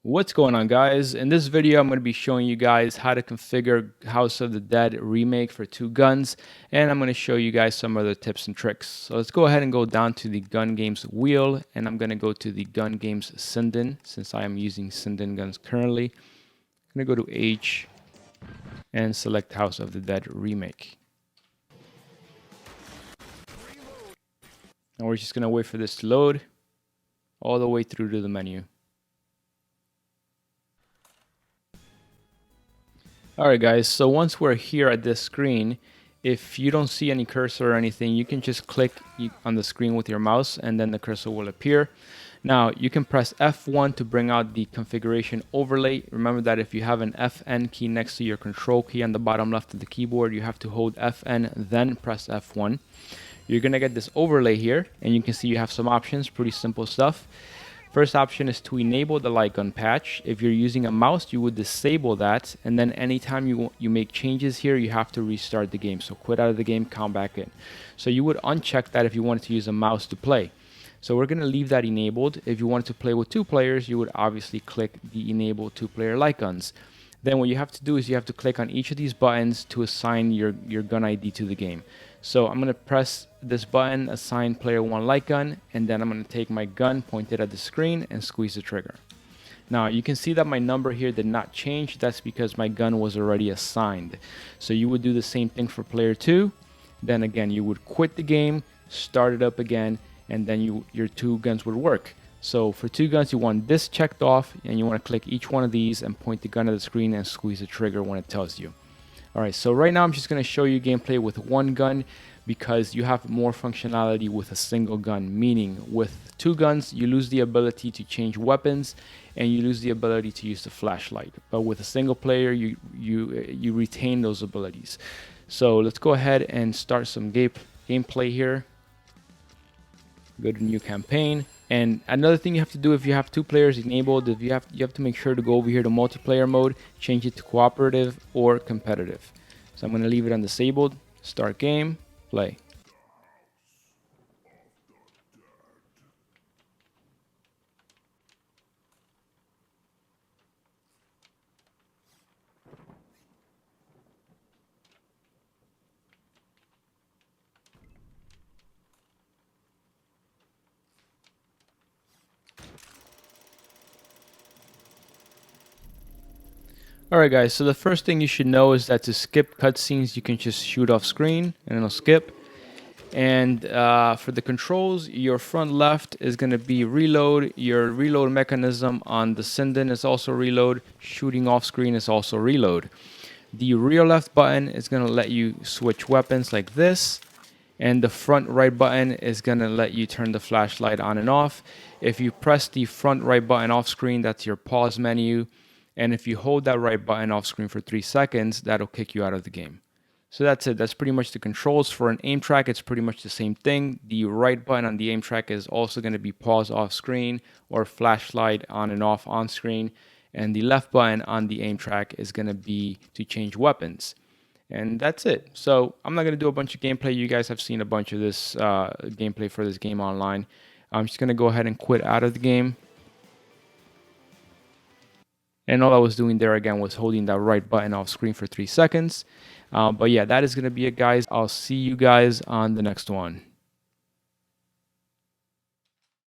What's going on, guys? In this video I'm going to be showing you guys how to configure House of the Dead remake for 2 guns, and I'm going to show you guys some other tips and tricks. So let's go ahead and go down to the gun games wheel, and I'm going to go to the gun games Sinden since I am using Sinden guns currently. I'm going to go to H and select House of the Dead remake. And we're just going to wait for this to load all the way through to the menu. Alright guys, so once we're here at this screen, if you don't see any cursor or anything, you can just click on the screen with your mouse and then the cursor will appear. Now you can press F1 to bring out the configuration overlay. Remember that if you have an FN key next to your control key on the bottom left of the keyboard, you have to hold FN then press F1. You're going to get this overlay here, and you can see you have some options, pretty simple stuff. First option is to enable the light gun patch. If you're using a mouse, you would disable that, and then anytime you make changes here, you have to restart the game. So quit out of the game, come back in. So you would uncheck that if you wanted to use a mouse to play. So we're going to leave that enabled. If you wanted to play with 2 players, you would obviously click the enable 2-player light guns. Then what you have to do is you have to click on each of these buttons to assign your gun ID to the game. So I'm going to press this button, assign player 1 light gun, and then I'm going to take my gun pointed at the screen and squeeze the trigger. Now you can see that my number here did not change. That's because my gun was already assigned. So you would do the same thing for player 2. Then again, you would quit the game, start it up again, and then your 2 guns would work. So for 2 guns, you want this checked off, and you want to click each one of these and point the gun at the screen and squeeze the trigger when it tells you. Alright, so right now I'm just going to show you gameplay with 1 gun because you have more functionality with a single gun, meaning with 2 guns you lose the ability to change weapons and you lose the ability to use the flashlight. But with a single player you retain those abilities. So let's go ahead and start some gameplay here. Go to new campaign. And another thing you have to do if you have 2 players enabled, if you have to make sure to go over here to multiplayer mode, change it to cooperative or competitive. So I'm going to leave it on disabled, start game, play. Alright guys, so the first thing you should know is that to skip cutscenes you can just shoot off screen and it'll skip. And for the controls, your front left is going to be reload. Your reload mechanism on the Sinden is also reload. Shooting off screen is also reload. The rear left button is going to let you switch weapons like this. And the front right button is going to let you turn the flashlight on and off. If you press the front right button off screen, that's your pause menu. And if you hold that right button off screen for 3 seconds, that'll kick you out of the game. So that's it. That's pretty much the controls. For an aim track, it's pretty much the same thing. The right button on the aim track is also going to be pause off screen or flashlight on and off on screen. And the left button on the aim track is going to be to change weapons. And that's it. So I'm not going to do a bunch of gameplay. You guys have seen a bunch of this gameplay for this game online. I'm just going to go ahead and quit out of the game. And all I was doing there again was holding that right button off screen for 3 seconds. But yeah, that is going to be it, guys. I'll see you guys on the next one.